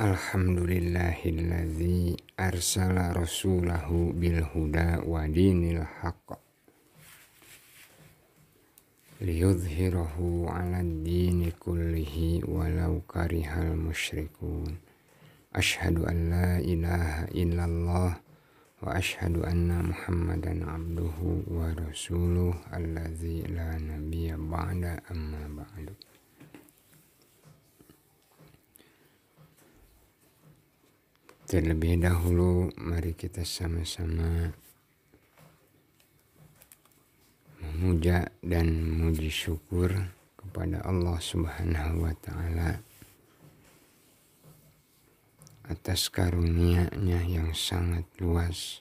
Alhamdulillahilladzi arsala rasulahu bil huda wa dinil haqq liyudhhirahu 'alad dini kullihi walau karihal musyrikun. Asyhadu an la ilaha illallah wa asyhadu anna Muhammadan abduhu wa rasuluh alladzi la nabiyya ba'da amma ba'du. Terlebih dahulu mari kita sama-sama memuja dan memuji syukur kepada Allah Subhanahu wa Ta'ala atas karunia-Nya yang sangat luas,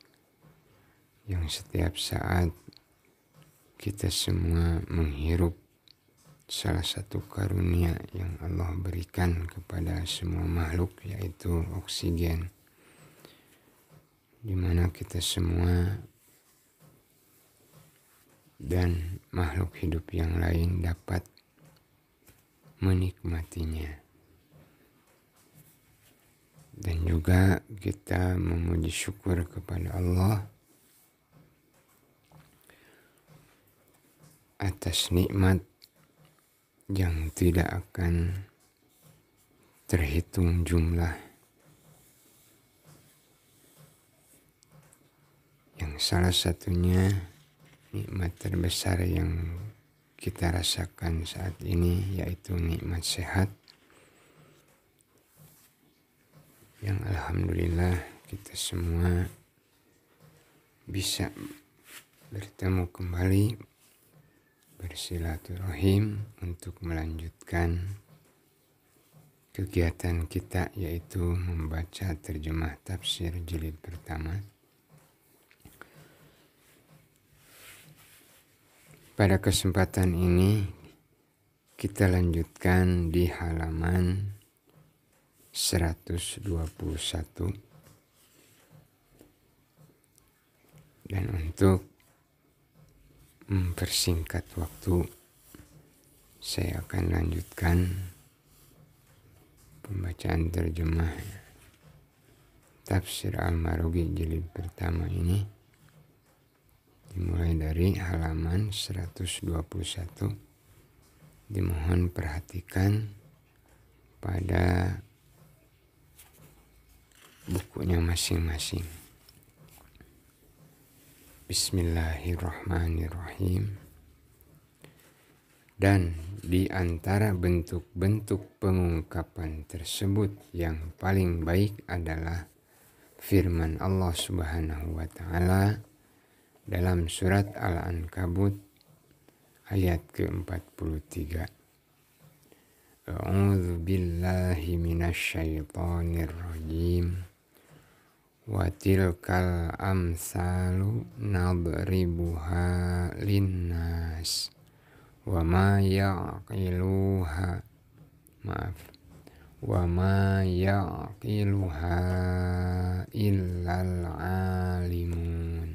yang setiap saat kita semua menghirup salah satu karunia yang Allah berikan kepada semua makhluk, yaitu oksigen, di mana kita semua dan makhluk hidup yang lain dapat menikmatinya. Dan juga kita memuji syukur kepada Allah atas nikmat yang tidak akan terhitung jumlah, yang salah satunya nikmat terbesar yang kita rasakan saat ini yaitu nikmat sehat, yang alhamdulillah kita semua bisa bertemu kembali, bersilaturahim untuk melanjutkan kegiatan kita, yaitu membaca terjemah tafsir jilid pertama. Pada kesempatan ini kita lanjutkan di halaman 121, dan untuk mempersingkat waktu saya akan lanjutkan pembacaan terjemah tafsir Al-Marogi jilid pertama ini, dimulai dari halaman 121. Dimohon perhatikan pada bukunya masing-masing. Bismillahirrahmanirrahim. Dan di antara bentuk-bentuk pengungkapan tersebut yang paling baik adalah firman Allah Subhanahu wa Ta'ala dalam surat Al-Ankabut ayat ke-43. A'udzu billahi minasyaitonir rajim. Wa tilkal amsalu nadribuha linnas wa ma yaqiluha illal alimun.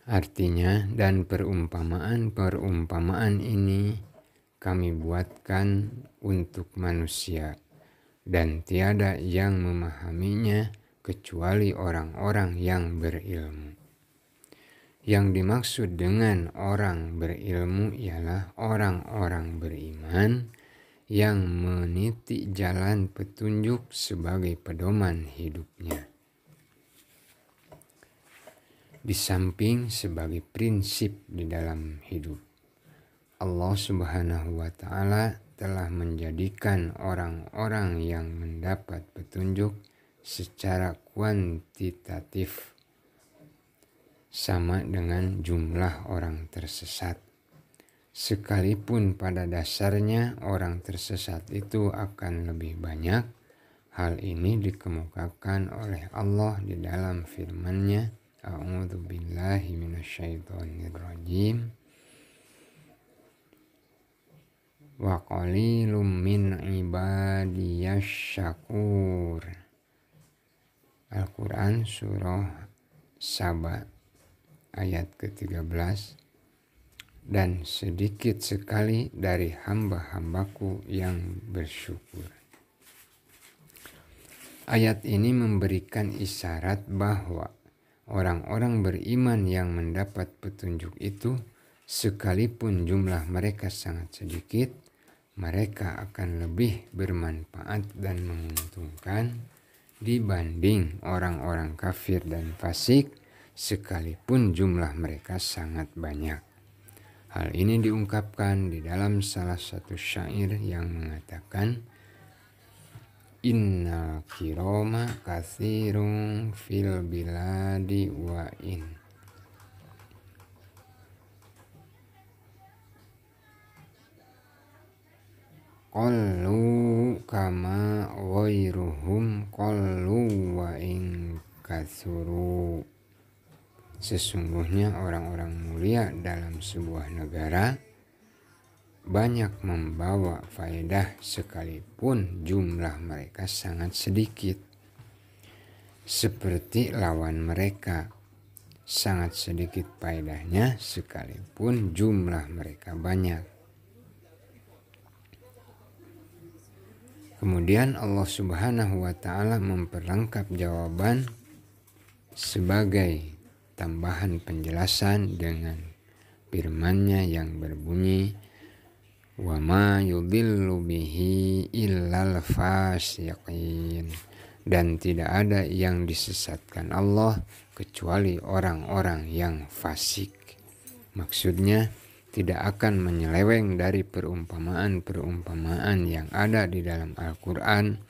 Artinya, dan perumpamaan ini kami buatkan untuk manusia, dan tiada yang memahaminya kecuali orang-orang yang berilmu. Yang dimaksud dengan orang berilmu ialah orang-orang beriman yang meniti jalan petunjuk sebagai pedoman hidupnya, di samping sebagai prinsip di dalam hidup. Allah Subhanahu wa Ta'ala telah menjadikan orang-orang yang mendapat petunjuk secara kuantitatif sama dengan jumlah orang tersesat. Sekalipun pada dasarnya orang tersesat itu akan lebih banyak, hal ini dikemukakan oleh Allah di dalam firman-Nya, A'udzu billahi minasyaitonir rajim. Wa qalilum min ibadiyasy syakur. Al-Quran surah Saba ayat ke-13. dan sedikit sekali dari hamba-hambaku yang bersyukur. Ayat ini memberikan isyarat bahwa orang-orang beriman yang mendapat petunjuk itu, sekalipun jumlah mereka sangat sedikit, mereka akan lebih bermanfaat dan menguntungkan dibanding orang-orang kafir dan fasik, sekalipun jumlah mereka sangat banyak. Hal ini diungkapkan di dalam salah satu syair yang mengatakan, Innal kiroma katsirun fil biladi wa in qallu kama ghairuhum qallu wa in katsuru. Sesungguhnya orang-orang mulia dalam sebuah negara banyak membawa faedah sekalipun jumlah mereka sangat sedikit. Seperti lawan mereka, sangat sedikit faedahnya sekalipun jumlah mereka banyak. Kemudian Allah Subhanahu wa Ta'ala memperlengkap jawaban sebagai tambahan penjelasan dengan firman-Nya yang berbunyi, wa ma yudillu bihi illal fasiqin, dan tidak ada yang disesatkan Allah kecuali orang-orang yang fasik. Maksudnya tidak akan menyeleweng dari perumpamaan-perumpamaan yang ada di dalam Al-Quran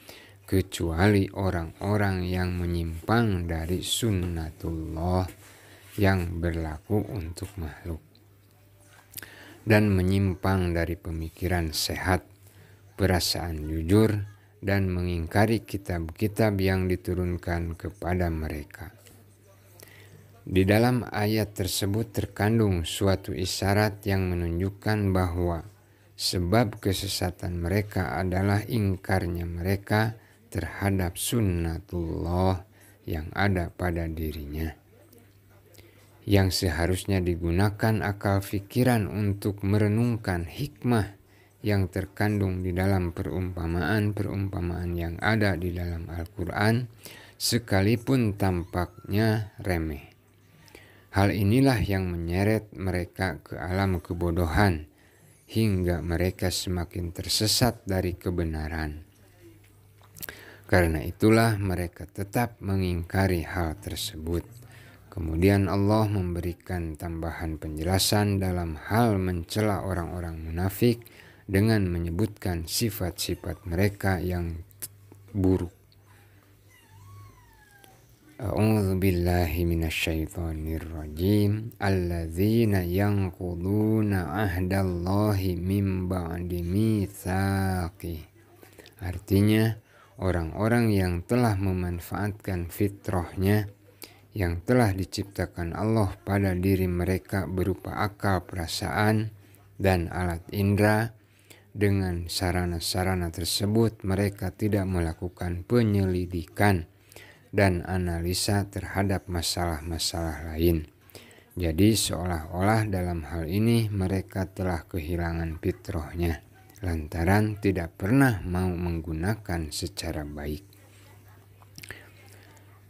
kecuali orang-orang yang menyimpang dari sunnatullah yang berlaku untuk makhluk, dan menyimpang dari pemikiran sehat, perasaan jujur, dan mengingkari kitab-kitab yang diturunkan kepada mereka. Di dalam ayat tersebut terkandung suatu isyarat yang menunjukkan bahwa sebab kesesatan mereka adalah ingkarnya mereka terhadap sunnatullah yang ada pada dirinya, yang seharusnya digunakan akal pikiran untuk merenungkan hikmah yang terkandung di dalam perumpamaan-perumpamaan yang ada di dalam Al-Quran, sekalipun tampaknya remeh. Hal inilah yang menyeret mereka ke alam kebodohan, hingga mereka semakin tersesat dari kebenaran. Karena itulah mereka tetap mengingkari hal tersebut. Kemudian Allah memberikan tambahan penjelasan dalam hal mencela orang-orang munafik dengan menyebutkan sifat-sifat mereka yang buruk. A'udzu billahi minasyaitonir rajim. Alladzina yanquduna ahdallahi min ba'di mitsaqih. Artinya, orang-orang yang telah memanfaatkan fitrahnya yang telah diciptakan Allah pada diri mereka berupa akal, perasaan, dan alat indera. Dengan sarana-sarana tersebut mereka tidak melakukan penyelidikan dan analisa terhadap masalah-masalah lain. Jadi seolah-olah dalam hal ini mereka telah kehilangan fitrahnya lantaran tidak pernah mau menggunakan secara baik.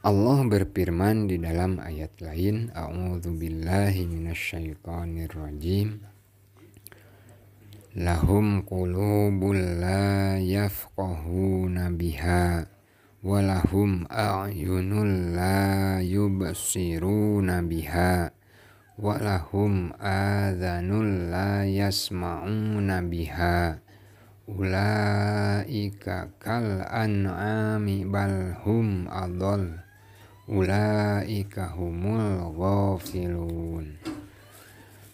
Allah berfirman di dalam ayat lain, A'udzu billahi minasyaitonir rajim. Lahum qulubul la yafqahuna biha wa lahum a'yunul la yubsiruna biha wa lahum adhanul la yasma'una biha ulaika kal an'ami bal hum adall ulaika humul ghafilun.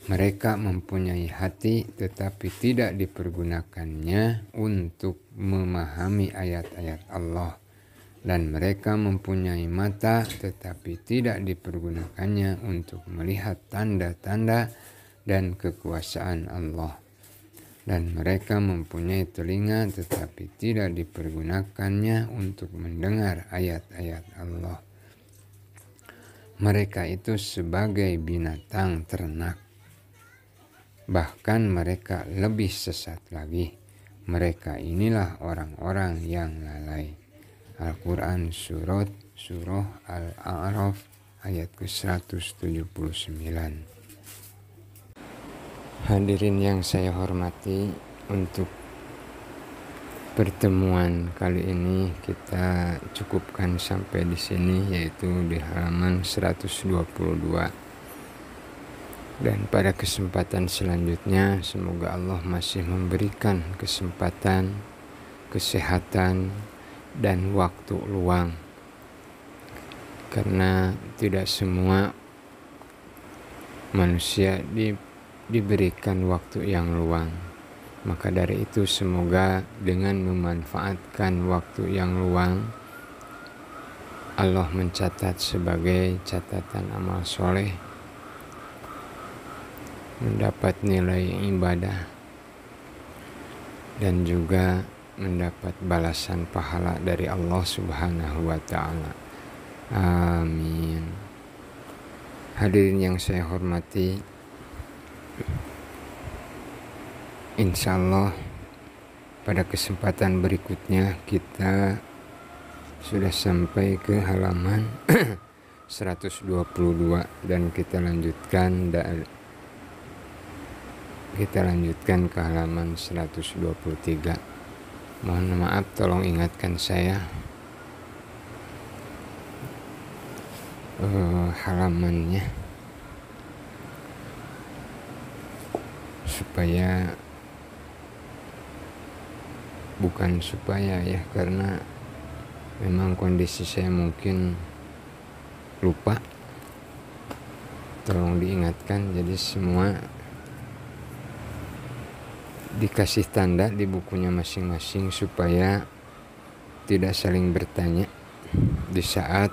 Mereka mempunyai hati tetapi tidak dipergunakannya untuk memahami ayat-ayat Allah, dan mereka mempunyai mata tetapi tidak dipergunakannya untuk melihat tanda-tanda dan kekuasaan Allah, dan mereka mempunyai telinga tetapi tidak dipergunakannya untuk mendengar ayat-ayat Allah. Mereka itu sebagai binatang ternak. bahkan mereka lebih sesat lagi. Mereka inilah orang-orang yang lalai. Al-Quran Surah Al-A'raf ayat ke-179. Hadirin yang saya hormati, untuk pertemuan kali ini kita cukupkan sampai di sini, yaitu di halaman 122. Dan pada kesempatan selanjutnya semoga Allah masih memberikan kesempatan, kesehatan, dan waktu luang, karena tidak semua manusia diberikan waktu yang luang. Maka dari itu semoga dengan memanfaatkan waktu yang luang, Allah mencatat sebagai catatan amal soleh, mendapat nilai ibadah, dan juga mendapat balasan pahala dari Allah Subhanahu wa Ta'ala. Amin. Hadirin yang saya hormati, insya Allah pada kesempatan berikutnya kita sudah sampai ke halaman 122 dan kita lanjutkan ke halaman 123. Mohon maaf, tolong ingatkan saya halamannya karena memang kondisi saya mungkin lupa. Tolong diingatkan, jadi semua dikasih tanda di bukunya masing-masing supaya tidak saling bertanya di saat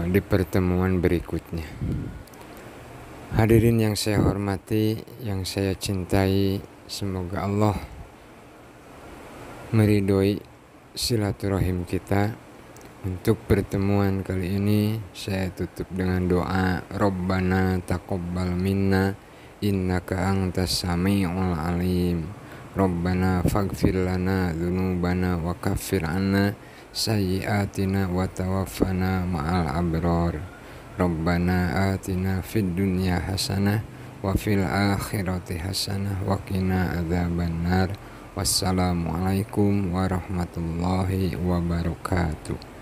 di pertemuan berikutnya. Hadirin yang saya hormati, yang saya cintai, semoga Allah meridhoi silaturahim kita. Untuk pertemuan kali ini saya tutup dengan doa, Rabbana taqabbal minna innaka antas sami'ul alim. Rabbana faghfir lana dzunubana wa kaffir 'anna sayyi'atina wa tawaffana ma'al abrar. Rabbana atina fid dunya hasanah wa fil akhirati hasanah wa qina adzabannar. Wassalamualaikum warahmatullahi wabarakatuh.